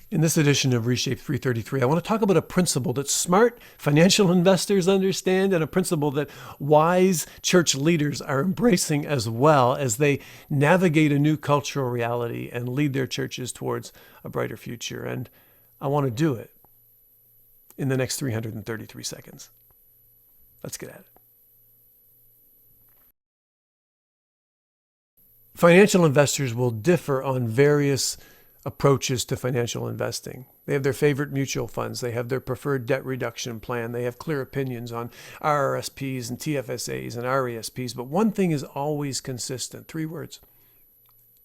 In this edition of reShape333, I want to talk about a principle that smart financial investors understand and a principle that wise church leaders are embracing as well as they navigate a new cultural reality and lead their churches towards a brighter future. And I want to do it in the next 333 seconds. Let's get at it. Financial investors will differ on various approaches to financial investing. They have their favorite mutual funds. They have their preferred debt reduction plan. They have clear opinions on RRSPs and TFSAs and RESPs. But one thing is always consistent. 3 words.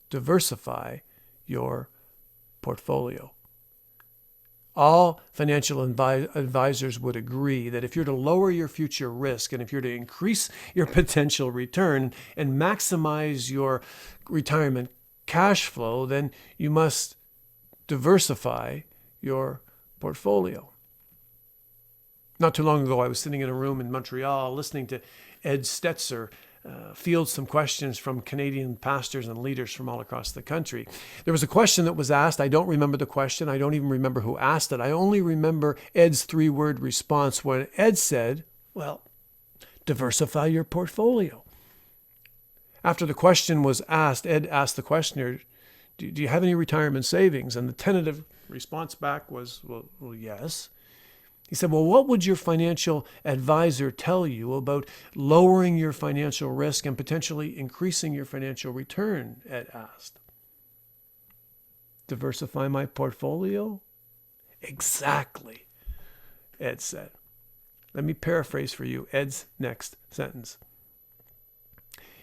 Diversify your portfolio. All financial advisors would agree that if you're to lower your future risk and if you're to increase your potential return and maximize your retirement cash flow, then you must diversify your portfolio. Not too long ago, I was sitting in a room in Montreal listening to Ed Stetzer field some questions from Canadian pastors and leaders from all across the country. There was a question that was asked. I don't remember the question. I don't even remember who asked it. I only remember Ed's 3-word response when Ed said, well, diversify your portfolio. After the question was asked, Ed asked the questioner, do you have any retirement savings? And the tentative response back was, well, yes. He said, well, what would your financial advisor tell you about lowering your financial risk and potentially increasing your financial return? Ed asked. Diversify my portfolio? Exactly, Ed said. Let me paraphrase for you Ed's next sentence.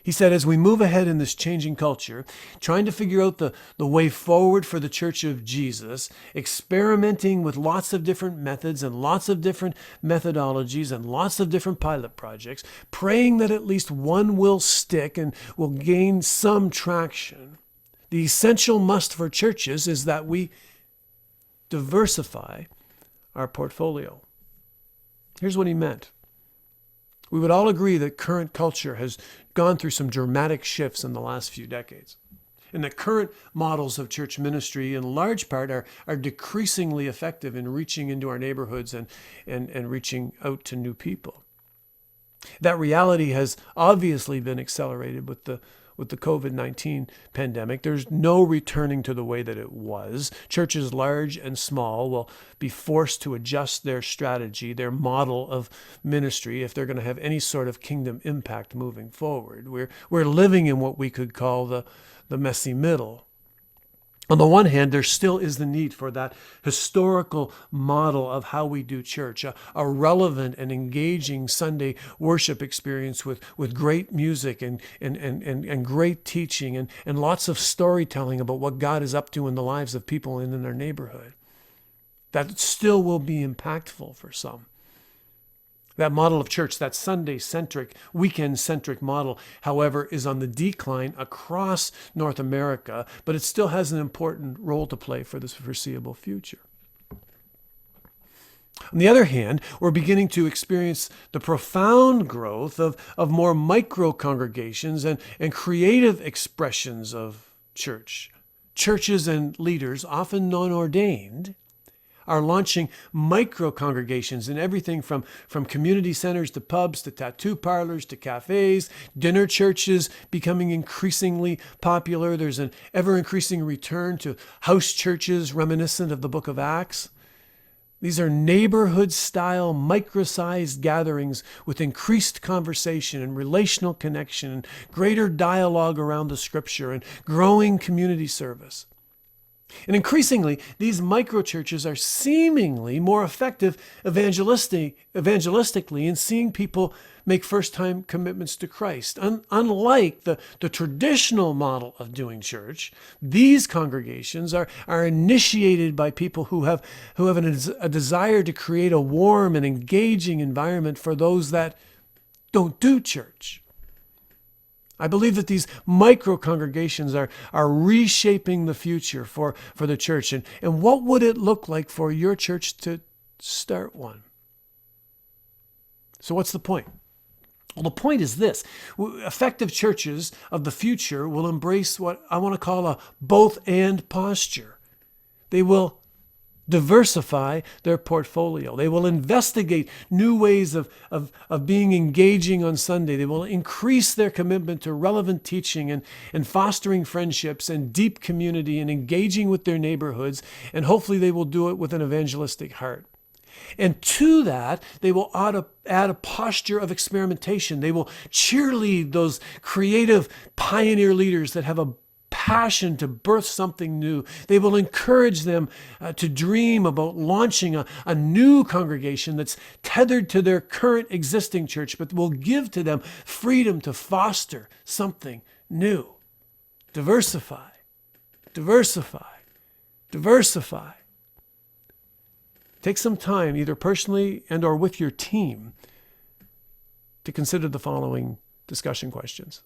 He said, as we move ahead in this changing culture, trying to figure out the way forward for the Church of Jesus, experimenting with lots of different methods and lots of different methodologies and lots of different pilot projects, praying that at least one will stick and will gain some traction, the essential must for churches is that we diversify our portfolio. Here's what he meant. We would all agree that current culture has gone through some dramatic shifts in the last few decades. And the current models of church ministry, in large part, are decreasingly effective in reaching into our neighborhoods and reaching out to new people. That reality has obviously been accelerated with the COVID-19 pandemic. There's no returning to the way that it was. Churches large and small will be forced to adjust their strategy, their model of ministry, if they're going to have any sort of kingdom impact moving forward. We're living in what we could call the messy middle. On the one hand, there still is the need for that historical model of how we do church, a relevant and engaging Sunday worship experience with great music and great teaching and lots of storytelling about what God is up to in the lives of people and in their neighborhood. That still will be impactful for some. That model of church, that Sunday-centric, weekend-centric model, however, is on the decline across North America, but it still has an important role to play for this foreseeable future. On the other hand, we're beginning to experience the profound growth of more micro-congregations and creative expressions of church. Churches and leaders, often non-ordained, are launching micro-congregations in everything from community centers to pubs to tattoo parlors to cafes, dinner churches becoming increasingly popular. There's an ever-increasing return to house churches reminiscent of the book of Acts. These are neighborhood-style, micro-sized gatherings with increased conversation and relational connection and greater dialogue around the scripture and growing community service. And increasingly, these micro-churches are seemingly more effective evangelistically in seeing people make first-time commitments to Christ. Unlike the traditional model of doing church, these congregations are initiated by people who have a desire to create a warm and engaging environment for those that don't do church. I believe that these micro-congregations are reshaping the future for the church. And what would it look like for your church to start one? So what's the point? Well, the point is this. Effective churches of the future will embrace what I want to call a both-and posture. They will diversify their portfolio. They will investigate new ways of being engaging on Sunday. They will increase their commitment to relevant teaching and fostering friendships and deep community and engaging with their neighborhoods. And hopefully they will do it with an evangelistic heart. And to that, they will add a posture of experimentation. They will cheerlead those creative pioneer leaders that have a passion to birth something new. They will encourage them to dream about launching a new congregation that's tethered to their current existing church, but will give to them freedom to foster something new. Diversify, diversify, diversify. Take some time, either personally and or with your team, to consider the following discussion questions.